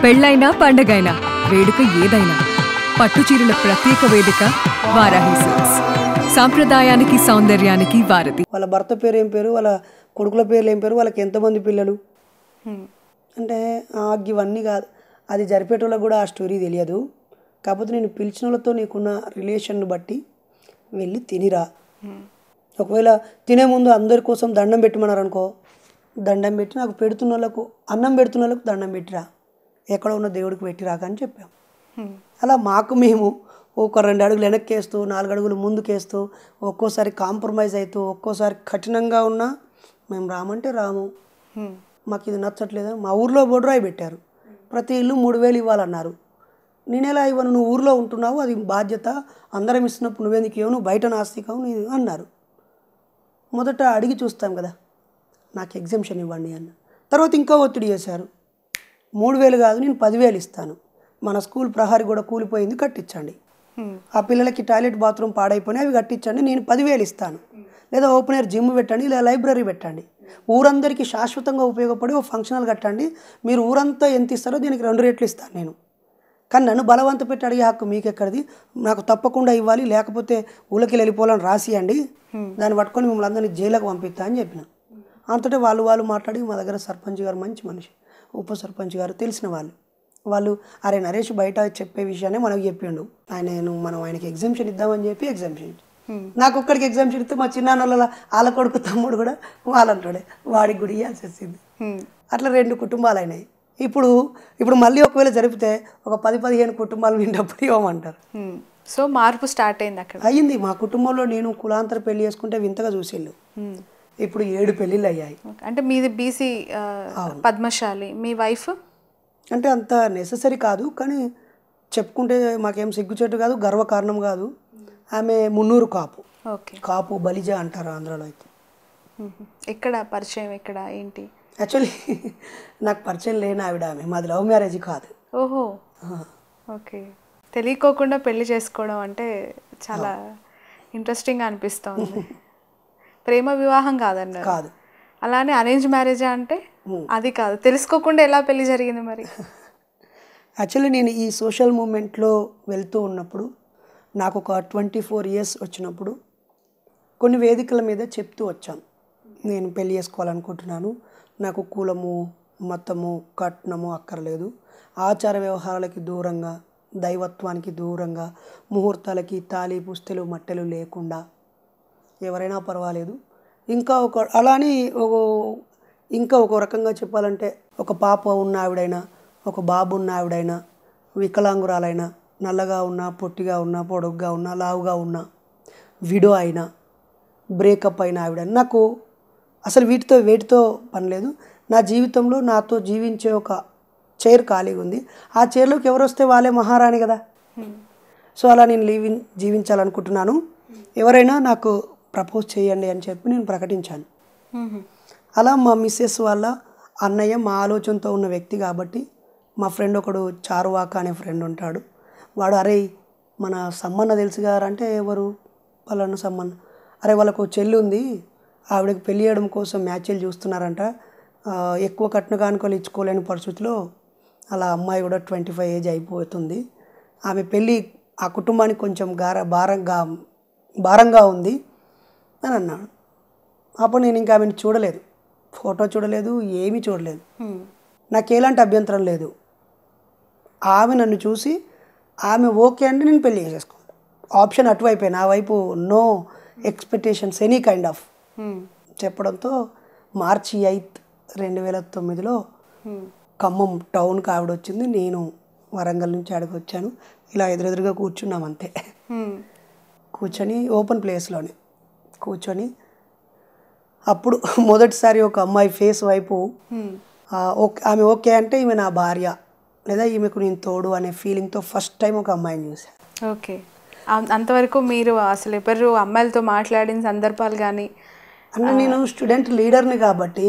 పెళ్ళైనా పండగైనా వేడుక ఏదైనా పట్టుచీరల ప్రత్యేక వేదిక వారాహి సిల్క్స్. సాంప్రదాయానికి సౌందర్యానికి వారధి. వాళ్ళ భర్త పేరు ఏం పేరు, వాళ్ళ కొడుకుల పేర్లు ఏం పేరు, వాళ్ళకి ఎంతమంది పిల్లలు అంటే ఇవన్నీ కాదు. అది జరిపేటోళ్ళకి కూడా ఆ స్టోరీ తెలియదు. కాకపోతే నేను పిలిచిన వాళ్ళతో నీకున్న రిలేషన్ను బట్టి వెళ్ళి తినిరా. ఒకవేళ తినే ముందు అందరి కోసం దండం పెట్టమన్నారు అనుకో, దండం పెట్టి నాకు పెడుతున్న వాళ్ళకు అన్నం పెడుతున్న వాళ్ళకు దండం పెట్టిరా, ఎక్కడ ఉన్న దేవుడికి పెట్టిరాక అని చెప్పాం. అలా మాకు మేము ఒక 2 అడుగులు వెనక్కేస్తూ 4 అడుగులు ముందుకేస్తూ ఒక్కోసారి కాంప్రమైజ్ అవుతూ ఒక్కోసారి కఠినంగా ఉన్నా మేము రామంటే రాము, మాకు ఇది నచ్చట్లేదు. మా ఊర్లో బొడ్రాయి పెట్టారు, ప్రతి ఇల్లు 3000 ఇవ్వాలన్నారు. నేను ఎలా ఇవ్వను, నువ్వు ఊర్లో ఉంటున్నావు, అది బాధ్యత, అందరం ఇస్తున్నప్పుడు నువ్వెందుకు ఇవ్వను, బయట నాస్తికం అన్నారు. మొదట అడిగి చూస్తాం కదా, నాకు ఎగ్జామ్షన్ ఇవ్వండి అన్న. తర్వాత ఇంకా ఒత్తిడి చేశారు, 3000 కాదు నేను 10,000 ఇస్తాను, మన స్కూల్ ప్రహారీ కూడా కూలిపోయింది కట్టించండి, ఆ పిల్లలకి టాయిలెట్ బాత్రూమ్ పాడైపోయినాయి అవి కట్టించండి, నేను 10,000 ఇస్తాను, లేదా ఓపెన్ ఎయిర్ జిమ్ పెట్టండి, లేదా లైబ్రరీ పెట్టండి, ఊరందరికీ శాశ్వతంగా ఉపయోగపడి ఓ ఫంక్షనల్ కట్టండి, మీరు ఊరంతా ఎంత ఇస్తారో దీనికి 2 రెట్లు ఇస్తాను నేను. కానీ నన్ను బలవంత పెట్టి అడిగే హక్కు మీకు ఎక్కడిది, నాకు తప్పకుండా ఇవ్వాలి, లేకపోతే ఊళ్ళకి వెళ్ళిపోవాలని రాసియండి, దాన్ని పట్టుకొని మిమ్మల్ని అందరినీ జైలుకు పంపిస్తా అని చెప్పిన. అంతటే వాళ్ళు మాట్లాడి మా దగ్గర సర్పంచ్ గారు మంచి మనిషి, ఉప సర్పంచ్ గారు తెలిసిన వాళ్ళు అరే నరేష్ బయట చెప్పే విషయాన్ని మనకు చెప్పిండు, మనం ఆయనకి ఎగ్జామ్షన్ ఇద్దామని చెప్పి ఎగ్జామ్షన్ నాకు ఒక్కడికి ఎగ్జామ్షన్ ఇస్తే మా చిన్నాన్నోళ్ళ వాళ్ళ కొడుకు తమ్ముడు కూడా వాళ్ళంటాడే వాడికి కూడా ఇవ్వాల్సి వచ్చింది. అట్లా 2 కుటుంబాలు అయినాయి. ఇప్పుడు మళ్ళీ ఒకవేళ జరిపితే ఒక 10-15 కుటుంబాలు నిండప్పుడు ఇవ్వమంటారు. సో మార్పు స్టార్ట్ అయింది అక్కడ. అయ్యింది. మా కుటుంబంలో నేను కులాంతర పెళ్లి చేసుకుంటే వింతగా చూసేళ్ళు, ఇప్పుడు 7 పెళ్ళిళ్ళు అయ్యాయి. అంటే మీది బీసీ పద్మశాలి, మీ వైఫ్ అంటే అంత నెససరీ కాదు, కానీ చెప్పుకుంటే మాకేం సిగ్గుచేటు కాదు, గర్వకారణం కాదు. ఆమె మున్నూరు కాపు, కాపు బలిజ అంటారు ఆంధ్రాలో. అయితే ఎక్కడ పరిచయం, ఎక్కడ ఏంటి? యాక్చువల్లీ నాకు పరిచయం లేని ఆవిడ ఆమె, మాది లవ్ మ్యారేజ్ కాదు. ఓహో, ఓకే. తెలియకోకుండా పెళ్లి చేసుకోవడం అంటే చాలా ఇంట్రెస్టింగ్గా అనిపిస్తుంది. ప్రేమ వివాహం కాదన్నారు కాదు, అలానే అరేంజ్ మ్యారేజా అంటే అది కాదు. తెలుసుకోకుండా ఎలా పెళ్లి జరిగింది మరి? యాక్చువల్లీ నేను ఈ సోషల్ మూమెంట్లో వెళ్తూ ఉన్నప్పుడు నాకు ఒక 24 years వచ్చినప్పుడు కొన్ని వేదికల మీద చెప్తూ వచ్చాను, నేను పెళ్లి చేసుకోవాలనుకుంటున్నాను, నాకు కులము మతము కట్నము అక్కర్లేదు, ఆచార వ్యవహారాలకి దూరంగా, దైవత్వానికి దూరంగా, ముహూర్తాలకి తాళి పుస్తెలు మట్టెలు లేకుండా ఎవరైనా పర్వాలేదు. ఇంకా ఒక రకంగా చెప్పాలంటే ఒక పాప ఉన్న ఆవిడైనా, ఒక బాబు ఉన్న ఆవిడైనా, వికలాంగురాలైనా, నల్లగా ఉన్నా, పొట్టిగా ఉన్నా, పొడుగ్గా ఉన్నా, లావుగా ఉన్నా, విడో అయినా, బ్రేకప్ అయిన ఆవిడైనా, నాకు అసలు వేటితో పని లేదు. నా జీవితంలో నాతో జీవించే ఒక చైర్ ఖాళీగా ఉంది, ఆ చైర్లోకి ఎవరు వస్తే వాళ్ళే మహారాణి కదా. సో అలా నేను జీవించాలనుకుంటున్నాను, ఎవరైనా నాకు ప్రపోజ్ చేయండి అని చెప్పి నేను ప్రకటించాను. అలా మా మిస్సెస్ వాళ్ళ అన్నయ్య మా ఆలోచనతో ఉన్న వ్యక్తి కాబట్టి, మా ఫ్రెండ్ ఒకడు చారువాక అనే ఫ్రెండ్ ఉంటాడు, వాడు అరే మన సమ్మన్న తెలుసు గారు అంటే, ఎవరు వాళ్ళను సమ్మన్న, అరే వాళ్ళకు చెల్లి ఉంది, ఆవిడకి పెళ్ళి చేయడం కోసం మ్యాచ్లు చూస్తున్నారంట, ఎక్కువ కట్న కానుకలు ఇచ్చుకోలేని పరిస్థితిలో అలా అమ్మాయి కూడా 25 ఏజ్ అయిపోతుంది, ఆమె పెళ్ళి ఆ కుటుంబానికి కొంచెం భారంగా ఉంది అని అన్నాడు. అప్పుడు నేను ఇంకా ఆమెను చూడలేదు, ఫోటో చూడలేదు, ఏమీ చూడలేదు, నాకు ఎలాంటి అభ్యంతరం లేదు. ఆమె నన్ను చూసి ఆమె ఓకే అంటే నేను పెళ్ళి చేసేసుకుంటాను, ఆప్షన్ అటువైపే, నా వైపు no expectations any kind of చెప్పడంతో March 8, 2009లో ఖమ్మం టౌన్కి ఆవిడ వచ్చింది, నేను వరంగల్ నుంచి ఆడికి వచ్చాను. ఇలా ఎదురెదురుగా కూర్చున్నాం అంతే, కూర్చొని ఓపెన్ ప్లేస్లోనే కూర్చొని అప్పుడు మొదటిసారి ఒక అమ్మాయి ఫేస్ వైపు ఆమె ఓకే అంటే ఈమె నా భార్య లేదా ఈమెకు నేను తోడు అనే ఫీలింగ్తో ఫస్ట్ టైం ఒక అమ్మాయిని చూశాను. ఓకే, అంతవరకు మీరు అసలు ఎవరు అమ్మాయిలతో మాట్లాడిన సందర్భాలు కానీ? అంటే నేను స్టూడెంట్ లీడర్ని కాబట్టి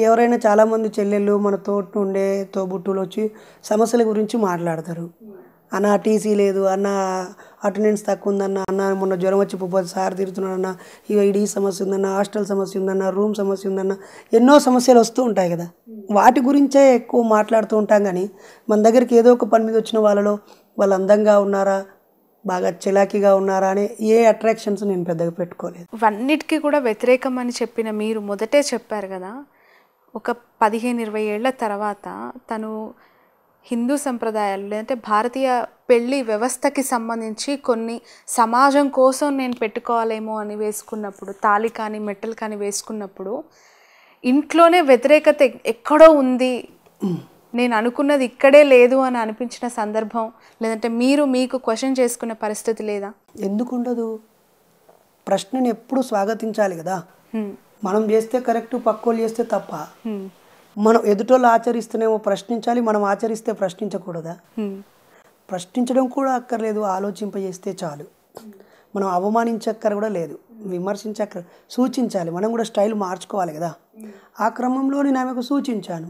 ఎవరైనా చాలామంది చెల్లెళ్ళు మన తోటి ఉండే తోబుట్టులు వచ్చి సమస్యల గురించి మాట్లాడతారు, అన్న టీసీ లేదు అన్న, అటెండెన్స్ తక్కువ ఉందన్న, అన్న మొన్న జ్వరం వచ్చి పోతే సార్ తిరుగుతున్నాడన్న, ఇక ఈ సమస్య ఉందన్న, హాస్టల్ సమస్య ఉందన్న, రూమ్ సమస్య ఉందన్న, ఎన్నో సమస్యలు వస్తూ ఉంటాయి కదా. వాటి గురించే ఎక్కువ మాట్లాడుతూ ఉంటాం. కానీ మన దగ్గరికి ఏదో ఒక పని మీద వచ్చిన వాళ్ళలో వాళ్ళు అందంగా ఉన్నారా, బాగా చిలాకీగా ఉన్నారా అనే ఏ అట్రాక్షన్స్ నేను పెద్దగా పెట్టుకోలేదు. ఇవన్నిటికీ కూడా వ్యతిరేకం అని చెప్పిన మీరు మొదటే చెప్పారు కదా, ఒక 15-20 ఏళ్ల తర్వాత తను హిందూ సంప్రదాయాలు లేదంటే భారతీయ పెళ్లి వ్యవస్థకి సంబంధించి కొన్ని సమాజం కోసం నేను పెట్టుకోవాలేమో అని వేసుకున్నప్పుడు, తాళి కానీ మెట్టలు కానీ వేసుకున్నప్పుడు ఇంట్లోనే వ్యతిరేకత ఎక్కడో ఉంది, నేను అనుకున్నది ఇక్కడే లేదు అని అనిపించిన సందర్భం లేదంటే మీరు మీకు క్వశ్చన్ చేసుకునే పరిస్థితి లేదా? ఎందుకు ఉండదు? ప్రశ్నని ఎప్పుడు స్వాగతించాలి కదా. మనం చేస్తే కరెక్ట్, పక్కోళ్ళు చేస్తే తప్ప. మనం ఎదుటోళ్ళు ఆచరిస్తేనేమో ప్రశ్నించాలి, మనం ఆచరిస్తే ప్రశ్నించకూడదా? ప్రశ్నించడం కూడా అక్కర్లేదు, ఆలోచింపజేస్తే చాలు. మనం అవమానించక్కర కూడా లేదు, విమర్శించక్కర, సూచించాలి. మనం కూడా స్టైల్ మార్చుకోవాలి కదా. ఆ క్రమంలో నేను ఆమెకు సూచించాను.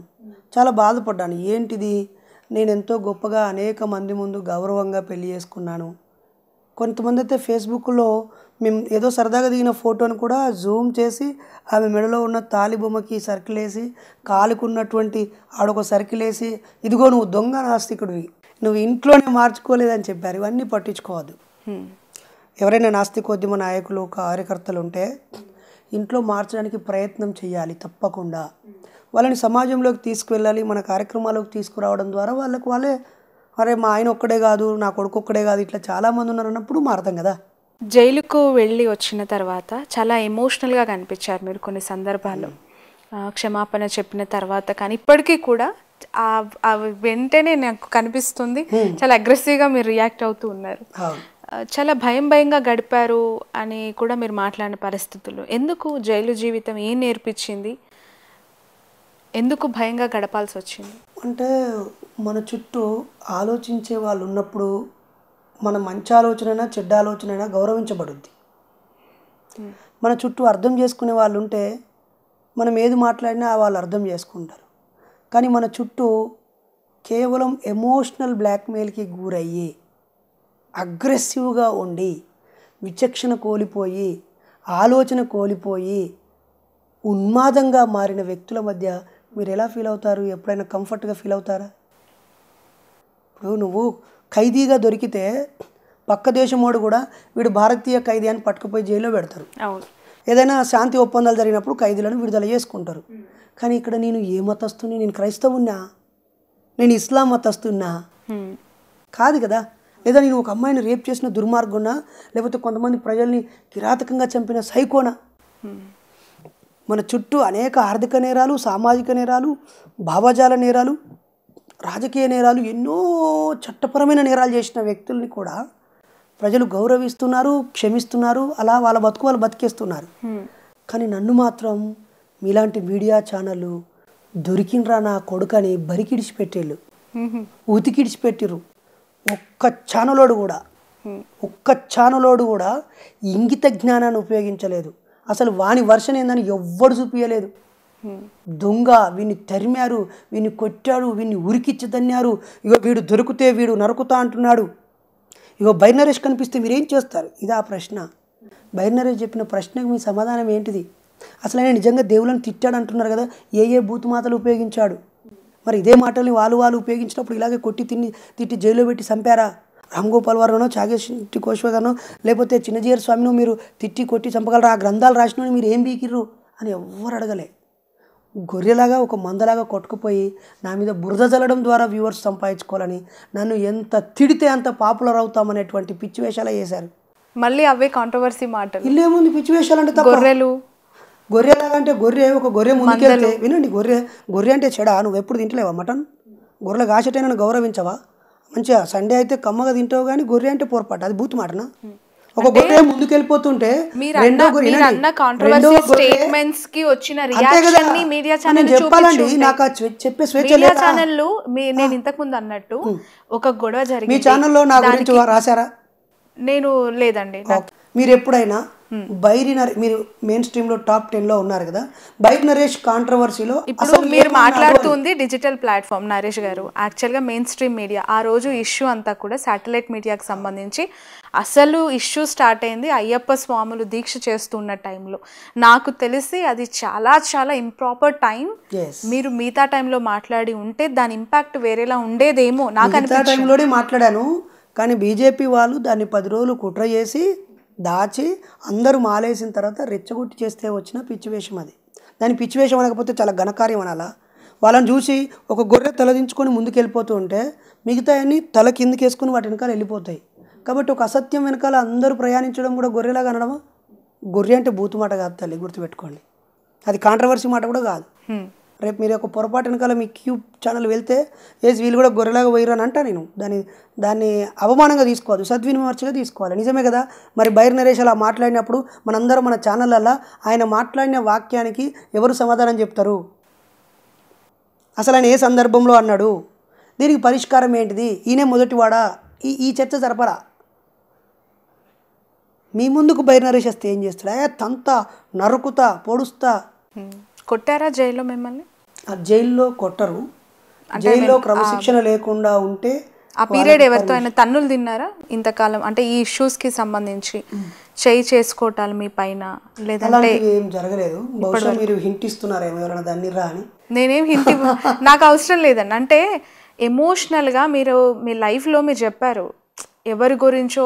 చాలా బాధపడ్డాను. ఏంటిది, నేను ఎంతో గొప్పగా అనేక మంది ముందు గౌరవంగా పెళ్లి చేసుకున్నాను. కొంతమంది అయితే ఫేస్బుక్లో మేము ఏదో సరదాగా దిగిన ఫోటోను కూడా జూమ్ చేసి ఆమె మెడలో ఉన్న తాలి బొమ్మకి సర్కిల్ వేసి, కాలుకున్నటువంటి ఆడొక సర్కిల్ వేసి, ఇదిగో నువ్వు దొంగ నాస్తికుడివి, నువ్వు ఇంట్లోనే మార్చుకోలేదని చెప్పారు. ఇవన్నీ పట్టించుకోవద్దు. ఎవరైనా నాస్తికోద్యమ నాయకులు, కార్యకర్తలు ఉంటే ఇంట్లో మార్చడానికి ప్రయత్నం చేయాలి తప్పకుండా. వాళ్ళని సమాజంలోకి తీసుకువెళ్ళాలి, మన కార్యక్రమాలకు తీసుకురావడం ద్వారా వాళ్ళే అరే మా ఆయన ఒక్కడే కాదు, నా కొడుకు ఒక్కడే కాదు, ఇట్లా చాలామంది ఉన్నారు అన్నప్పుడు మారతాం కదా. జైలుకు వెళ్ళి వచ్చిన తర్వాత చాలా ఎమోషనల్గా కనిపించారు మీరు కొన్ని సందర్భాల్లో. క్షమాపణ చెప్పిన తర్వాత కానీ ఇప్పటికీ కూడా వెంటనే నాకు కనిపిస్తుంది చాలా అగ్రెసివ్గా మీరు రియాక్ట్ అవుతూ ఉన్నారు. చాలా భయంగా గడిపారు అని కూడా మీరు మాట్లాడిన పరిస్థితుల్లో. ఎందుకు జైలు జీవితం ఏం నేర్పించింది, ఎందుకు భయంగా గడపాల్సి వచ్చింది? అంటే మన చుట్టూ ఆలోచించే వాళ్ళు ఉన్నప్పుడు మన మంచి ఆలోచనైనా చెడ్డ ఆలోచనైనా గౌరవించబడుద్ది. మన చుట్టూ అర్థం చేసుకునే వాళ్ళు ఉంటే మనం ఏది మాట్లాడినా వాళ్ళు అర్థం చేసుకుంటారు. కానీ మన చుట్టూ కేవలం ఎమోషనల్ బ్లాక్మెయిల్కి గురయ్యి, అగ్రెసివ్గా ఉండి, విచక్షణ కోల్పోయి, ఆలోచన కోల్పోయి, ఉన్మాదంగా మారిన వ్యక్తుల మధ్య మీరు ఎలా ఫీల్ అవుతారు? ఎప్పుడైనా కంఫర్ట్గా ఫీల్ అవుతారా? ఇప్పుడు నువ్వు ఖైదీగా దొరికితే పక్క దేశమోడు కూడా వీడు భారతీయ ఖైదీ అని పట్టుకుపోయి జైల్లో పెడతారు. ఏదైనా శాంతి ఒప్పందాలు జరిగినప్పుడు ఖైదీలను విడుదల చేసుకుంటారు. కానీ ఇక్కడ నేను ఏ మతస్తున్నా, నేను క్రైస్తవున్నా, నేను ఇస్లాం మతస్తున్నా కాదు కదా. లేదా నేను ఒక అమ్మాయిని రేప్ చేసిన దుర్మార్గున్నా, లేకపోతే కొంతమంది ప్రజల్ని కిరాతకంగా చంపిన సైకోనా. మన చుట్టూ అనేక ఆర్థిక నేరాలు, సామాజిక నేరాలు, భావజాల నేరాలు, రాజకీయ నేరాలు, ఎన్నో చట్టపరమైన నేరాలు చేసిన వ్యక్తుల్ని కూడా ప్రజలు గౌరవిస్తున్నారు, క్షమిస్తున్నారు, అలా వాళ్ళ బతుకు వాళ్ళు బతికేస్తున్నారు. కానీ నన్ను మాత్రం మీలాంటి మీడియా ఛానళ్ళు దొరికినరా నా కొడుకని బరికిడిచిపెట్టేళ్ళు, ఉతికిడిచిపెట్టిర్రు. ఒక్క ఛానలోడు కూడా ఇంగిత జ్ఞానాన్ని ఉపయోగించలేదు. అసలు వాని వర్షన్ ఏందని ఎవ్వడు చూపించలేదు. దొంగ, వీడిని తరిమారు, వీడిని కొట్టాడు, వీడిని ఉరికిచ్చి తన్నారు, ఇగో వీడు దొరికితే వీడు నరుకుతా అంటున్నాడు, ఇగో బైనరేష్ కనిపిస్తే మీరేం చేస్తారు? ఇదా ప్రశ్న. బైనరేష్ చెప్పిన ప్రశ్నకు మీ సమాధానం ఏంటిది? అసలు ఆయన నిజంగా దేవుళ్ళని తిట్టాడు అంటున్నారు కదా, ఏ బూతుమాతలు ఉపయోగించాడు? మరి ఇదే మాటల్ని వాళ్ళు ఉపయోగించినప్పుడు ఇలాగే కొట్టి తిట్టి జైల్లో పెట్టి చంపారా? రామ్ గోపాల్ వర్మనో, చాగేటి కోశ్వగానో, లేకపోతే చిన్నజీయర్ స్వామినో మీరు తిట్టి కొట్టి చంపగలరా? ఆ గ్రంథాలు రాసినోని మీరు ఏం బీకిర్రు అని ఎవ్వరు అడగలే. గొర్రెలాగా ఒక మందలాగా కొట్టుకుపోయి నా మీద బురద జల్లడం ద్వారా వ్యూవర్స్ సంపాదించుకోవాలని, నన్ను ఎంత తిడితే అంత పాపులర్ అవుతామనేటువంటి పిచ్చి వేషాలే చేశారు. మళ్ళీ అవే కాంట్రవర్సీ మాటలు. ఇల్లేముంది పిచ్చి వేషాలు అంటే? గొర్రెలాగా అంటే ఒక గొర్రె ముందుకెళ్తే వినండి, గొర్రె అంటే చెడా? నువ్వు ఎప్పుడు తింటలేవా మటన్? గొర్రెల కాసేటే నన్ను గౌరవించవా? మంచిగా సండే అయితే కమ్మగా తింటావు, కానీ గొర్రె అంటే పొరపాటు, అది బూతు మాటనా? ఒక గొర్రె ముందుకెళ్ళిపోతుంటే చెప్పాలండి, నాకు చెప్పే స్వేచ్ఛ లేదు. నేను ఇంతకు ముందు అన్నట్టు ఒక గొడవ జరిగింది, మీ ఛానల్లో నా గురించి రాశారా? నేను లేదండి. మీరు ఎప్పుడైనా మీరు మెయిన్ స్ట్రీమ్ లో టాప్ 10 లో ఉన్నారు కదా, బైరి నరేష్ కాంట్రవర్సీలో ఇప్పుడు మీరు మాట్లాడుతుంది డిజిటల్ ప్లాట్ఫామ్ నరేష్ గారు. యాక్చువల్గా మెయిన్ స్ట్రీమ్ మీడియా ఆ రోజు ఇష్యూ అంతా కూడా శాటిలైట్ మీడియాకి సంబంధించి అసలు ఇష్యూ స్టార్ట్ అయింది అయ్యప్ప స్వాములు దీక్ష చేస్తున్న టైంలో. నాకు తెలిసి అది చాలా చాలా ఇంప్రాపర్ టైం. మీరు మిగతా టైంలో మాట్లాడి ఉంటే దాని ఇంపాక్ట్ వేరేలా ఉండేదేమో నాకు అనిపించింది. టైంలోనే మాట్లాడాను, కానీ బీజేపీ వాళ్ళు దాన్ని 10 రోజులు కుట్ర చేసి దాచి అందరూ మాలేసిన తర్వాత రెచ్చగొట్టి చేస్తే వచ్చిన పిచ్చివేషం అది. దాని పిచ్చివేషం అనకపోతే చాలా ఘనకార్యం అనాలా. వాళ్ళని చూసి ఒక గొర్రె తలదించుకొని ముందుకు వెళ్ళిపోతూ ఉంటే మిగతా అన్ని తల కిందకి వేసుకొని వాటి వెనకాల వెళ్ళిపోతాయి. కాబట్టి ఒక అసత్యం వెనకాల అందరూ ప్రయాణించడం కూడా గొర్రెలాగా అనడమా? గొర్రె అంటే బూతు మాట కాదు తల్లి, గుర్తుపెట్టుకోండి. అది కాంట్రవర్సీ మాట కూడా కాదు. రేపు మీరు ఒక పొరపాటు వెనకాల మీ క్యూబ్ ఛానల్ వెళ్తే వీళ్ళు కూడా గొర్రెలాగా పోయిరు అని అంటా నేను. దాన్ని అవమానంగా తీసుకోవద్దు, సద్విమర్శగా తీసుకోవాలి. నిజమే కదా. మరి బైరి నరేష్ అలా మాట్లాడినప్పుడు మనందరం మన ఛానళ్ళల్లో ఆయన మాట్లాడిన వాక్యానికి ఎవరు సమాధానం చెప్తారు? అసలు ఆయన ఏ సందర్భంలో అన్నాడు? దీనికి పరిష్కారం ఏంటిది? ఈయనే మొదటివాడా? ఈ చర్చ జరపరా? మీ ముందుకు బైరి నరేష్ వస్తే ఏం చేస్తాడా? తంతా నరుకుతా పొడుస్తా. కొట్టారా జైల్లో మిమ్మల్ని? ఆ జైల్లో కొట్టరు, జైల్లో క్రమశిక్షణ లేకుండా ఉంటే. ఆ పీరియడ్ ఎవరితో అయినా తన్నులు తిన్నారా ఇంతకాలం? అంటే ఈ ఇష్యూస్కి సంబంధించి చేయి చేసుకోవటాలు మీ పైన లేదంటే? ఏం జరగలేదు. బహుశా మీరు హింట్ ఇస్తున్నారేమో ఎవరైనా దాన్ని రా అని. నేనేం హింట్ నాకు అవసరం లేదండి. అంటే ఎమోషనల్గా మీరు మీ లైఫ్లో మీరు చెప్పారు ఎవరి గురించో